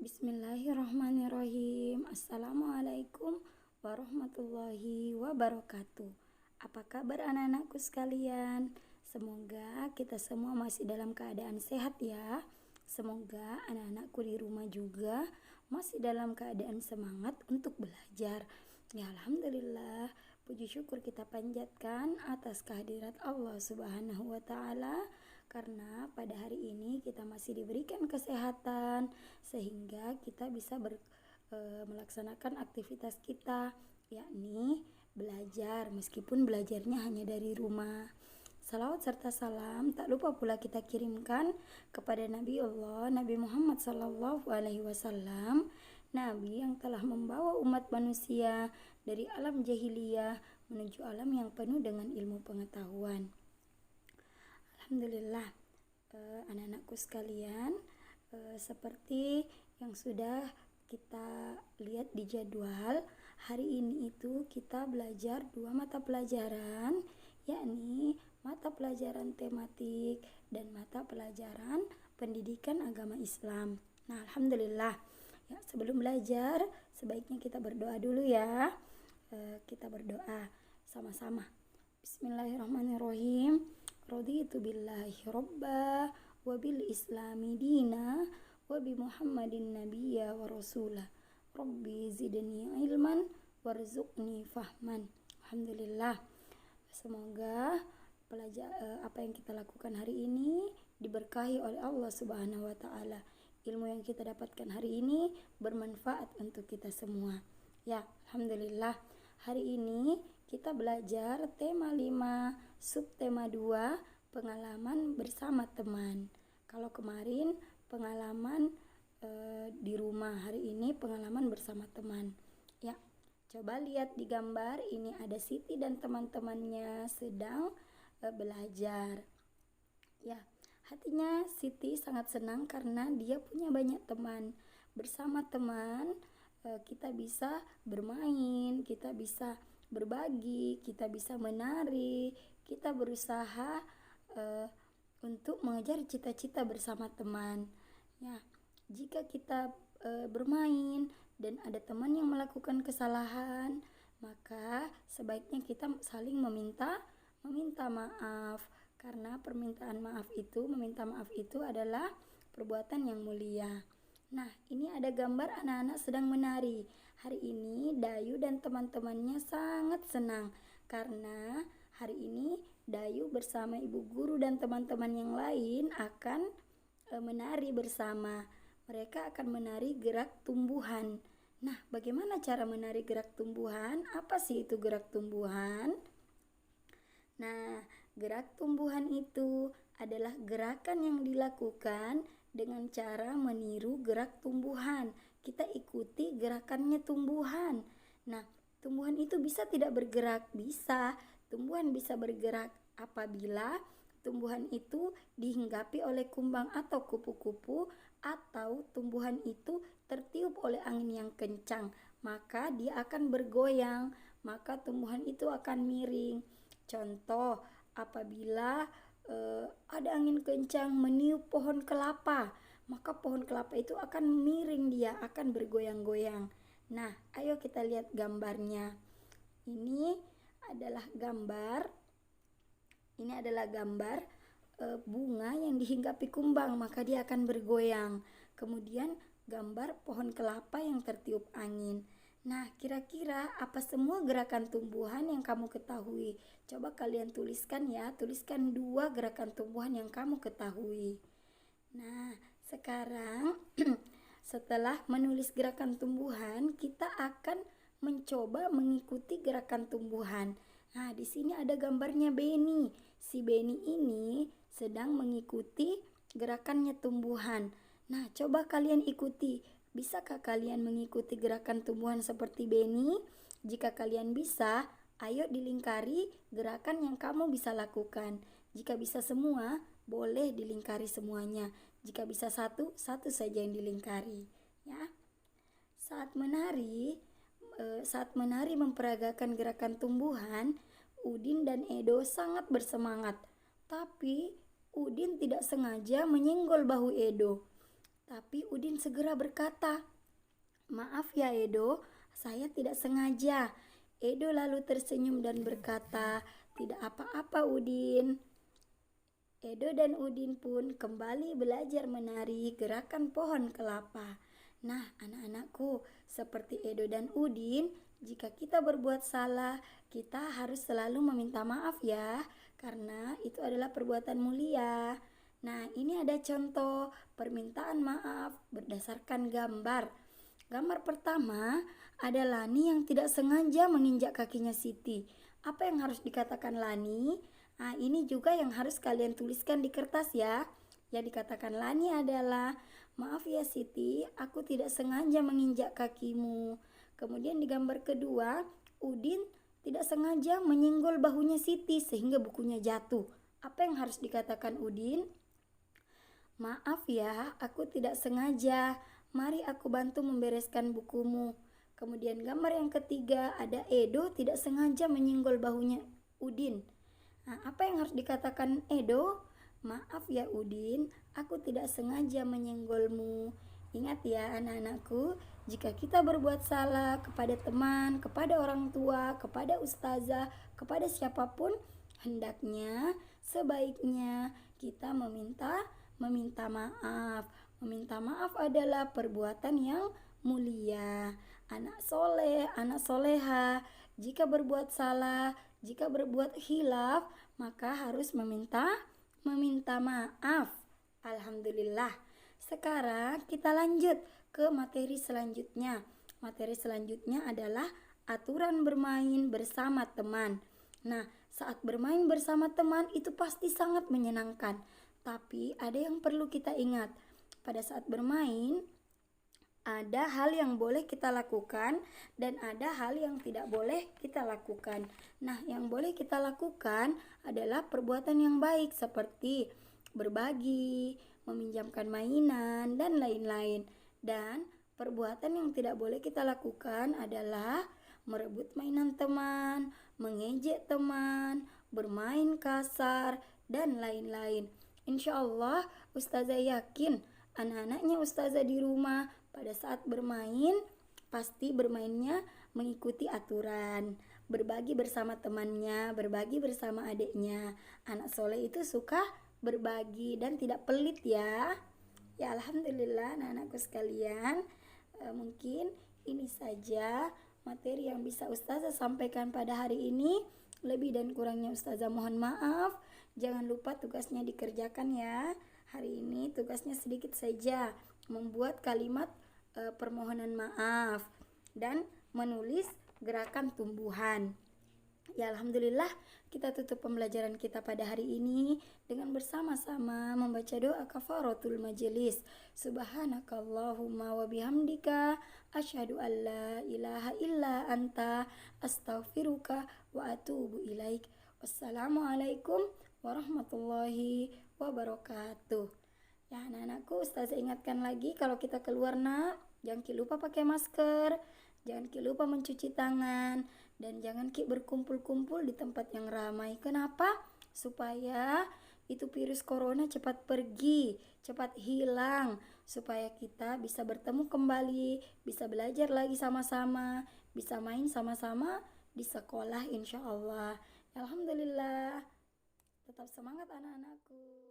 Bismillahirrahmanirrahim. Assalamualaikum warahmatullahi wabarakatuh. Apa kabar anak-anakku sekalian? Semoga kita semua masih dalam keadaan sehat ya. Semoga anak-anakku di rumah juga masih dalam keadaan semangat untuk belajar. Ya alhamdulillah, puji syukur kita panjatkan atas kehadirat Allah Subhanahu wa taala karena pada hari ini kita masih diberikan kesehatan sehingga kita bisa melaksanakan aktivitas kita, yakni belajar meskipun belajarnya hanya dari rumah. Salawat serta salam tak lupa pula kita kirimkan kepada Nabi Allah Nabi Muhammad Sallallahu Alaihi Wasallam, Nabi yang telah membawa umat manusia dari alam jahiliyah menuju alam yang penuh dengan ilmu pengetahuan. Alhamdulillah, anak-anakku sekalian, seperti yang sudah kita lihat di jadwal, hari ini itu kita belajar 2 mata pelajaran, yakni mata pelajaran tematik dan mata pelajaran pendidikan agama Islam. Nah, alhamdulillah. Ya, sebelum belajar, sebaiknya kita berdoa dulu ya. Kita berdoa sama-sama. Bismillahirrahmanirrahim. Raditu billahi robba wa bil islami dina wa bi muhammadin nabiyya wa rasulah. Rabbi zidni ilman warzuqni fahman. Alhamdulillah. Semoga apa yang kita lakukan hari ini diberkahi oleh Allah Subhanahu wa taala. Ilmu yang kita dapatkan hari ini bermanfaat untuk kita semua. Ya, alhamdulillah. Hari ini kita belajar tema 5, subtema 2, pengalaman bersama teman. Kalau kemarin pengalaman di rumah, hari ini pengalaman bersama teman. Ya, coba lihat di gambar, ini ada Siti dan teman-temannya sedang belajar. Ya, hatinya Siti sangat senang karena dia punya banyak teman. Bersama teman kita bisa bermain, kita bisa berbagi, kita bisa menari, kita berusaha untuk mengejar cita-cita bersama teman. Ya, jika kita bermain dan ada teman yang melakukan kesalahan, maka sebaiknya kita saling meminta maaf, karena meminta maaf itu adalah perbuatan yang mulia. Nah, ini ada gambar anak-anak sedang menari. Hari ini Dayu dan teman-temannya sangat senang karena hari ini Dayu bersama ibu guru dan teman-teman yang lain akan menari bersama. Mereka akan menari gerak tumbuhan. Nah, bagaimana cara menari gerak tumbuhan? Apa sih itu gerak tumbuhan? Nah, gerak tumbuhan itu adalah gerakan yang dilakukan dengan cara meniru gerak tumbuhan. Kita ikuti gerakannya tumbuhan. Nah, tumbuhan itu bisa tidak bergerak? Bisa. Tumbuhan bisa bergerak apabila tumbuhan itu dihinggapi oleh kumbang atau kupu-kupu, atau tumbuhan itu tertiup oleh angin yang kencang, maka dia akan bergoyang, maka tumbuhan itu akan miring. Contoh, apabila ada angin kencang meniup pohon kelapa, maka pohon kelapa itu akan miring, dia akan bergoyang-goyang. Nah, ayo kita lihat gambarnya. Ini adalah gambar bunga yang dihinggapi kumbang, maka dia akan bergoyang. Kemudian gambar pohon kelapa yang tertiup angin. Nah, kira-kira apa semua gerakan tumbuhan yang kamu ketahui? Coba kalian tuliskan ya, tuliskan 2 gerakan tumbuhan yang kamu ketahui. Nah, sekarang setelah menulis gerakan tumbuhan, kita akan mencoba mengikuti gerakan tumbuhan. Nah, di sini ada gambarnya Beni. Si Beni ini sedang mengikuti gerakannya tumbuhan. Nah, coba kalian ikuti. Bisakah kalian mengikuti gerakan tumbuhan seperti Beni? Jika kalian bisa, ayo dilingkari gerakan yang kamu bisa lakukan. Jika bisa semua, boleh dilingkari semuanya. Jika bisa satu saja yang dilingkari. Ya. Saat menari memperagakan gerakan tumbuhan, Udin dan Edo sangat bersemangat. Tapi Udin tidak sengaja menyenggol bahu Edo. Tapi Udin segera berkata, "Maaf ya Edo, saya tidak sengaja." Edo lalu tersenyum dan berkata, "Tidak apa-apa Udin." Edo dan Udin pun kembali belajar menari gerakan pohon kelapa. Nah, anak-anakku, seperti Edo dan Udin, jika kita berbuat salah, kita harus selalu meminta maaf ya, karena itu adalah perbuatan mulia. Nah, ini ada contoh permintaan maaf berdasarkan gambar. Gambar pertama ada Lani yang tidak sengaja menginjak kakinya Siti. Apa yang harus dikatakan Lani? Nah, ini juga yang harus kalian tuliskan di kertas ya. Yang dikatakan Lani adalah, "Maaf ya Siti, aku tidak sengaja menginjak kakimu." Kemudian di gambar kedua, Udin tidak sengaja menyenggol bahunya Siti sehingga bukunya jatuh. Apa yang harus dikatakan Udin? "Maaf ya, aku tidak sengaja. Mari aku bantu membereskan bukumu." Kemudian gambar yang ketiga ada Edo tidak sengaja menyenggol bahunya Udin. Nah, apa yang harus dikatakan Edo? "Maaf ya Udin, aku tidak sengaja menyenggolmu." Ingat ya anak-anakku, jika kita berbuat salah kepada teman, kepada orang tua, kepada ustazah, kepada siapapun, hendaknya sebaiknya kita meminta maaf. Meminta maaf adalah perbuatan yang mulia. Anak soleh, anak soleha, jika berbuat salah, jika berbuat khilaf, maka harus meminta maaf. Alhamdulillah. Sekarang kita lanjut ke materi selanjutnya. Materi selanjutnya adalah aturan bermain bersama teman. Nah, saat bermain bersama teman itu pasti sangat menyenangkan. Tapi ada yang perlu kita ingat. Pada saat bermain, ada hal yang boleh kita lakukan dan ada hal yang tidak boleh kita lakukan. Nah, yang boleh kita lakukan adalah perbuatan yang baik seperti berbagi, meminjamkan mainan, dan lain-lain. Dan perbuatan yang tidak boleh kita lakukan adalah merebut mainan teman, mengejek teman, bermain kasar, dan lain-lain. Insya Allah, Ustazah yakin anak-anaknya Ustazah di rumah pada saat bermain pasti bermainnya mengikuti aturan, berbagi bersama temannya, berbagi bersama adiknya. Anak soleh itu suka berbagi dan tidak pelit ya. Ya alhamdulillah anak-anakku sekalian, mungkin ini saja materi yang bisa Ustazah sampaikan pada hari ini. Lebih dan kurangnya Ustazah mohon maaf. Jangan lupa tugasnya dikerjakan ya. Hari ini tugasnya sedikit saja, membuat kalimat permohonan maaf dan menulis gerakan tumbuhan. Ya alhamdulillah, kita tutup pembelajaran kita pada hari ini dengan bersama-sama membaca doa kafaratul majelis. Subhanakallahumma wa bihamdika asyhadu an la ilaha illa anta astaghfiruka wa atubu ilaik. Wassalamualaikum warahmatullahi wabarakatuh. Ya anak-anakku, Ustazah ingatkan lagi kalau kita keluar jangan lupa pakai masker, jangan lupa mencuci tangan, dan jangan berkumpul-kumpul di tempat yang ramai. Kenapa? Supaya itu virus corona cepat pergi, cepat hilang, supaya kita bisa bertemu kembali, bisa belajar lagi sama-sama, bisa main sama-sama di sekolah insya Allah. Alhamdulillah. Tetap semangat anak-anakku.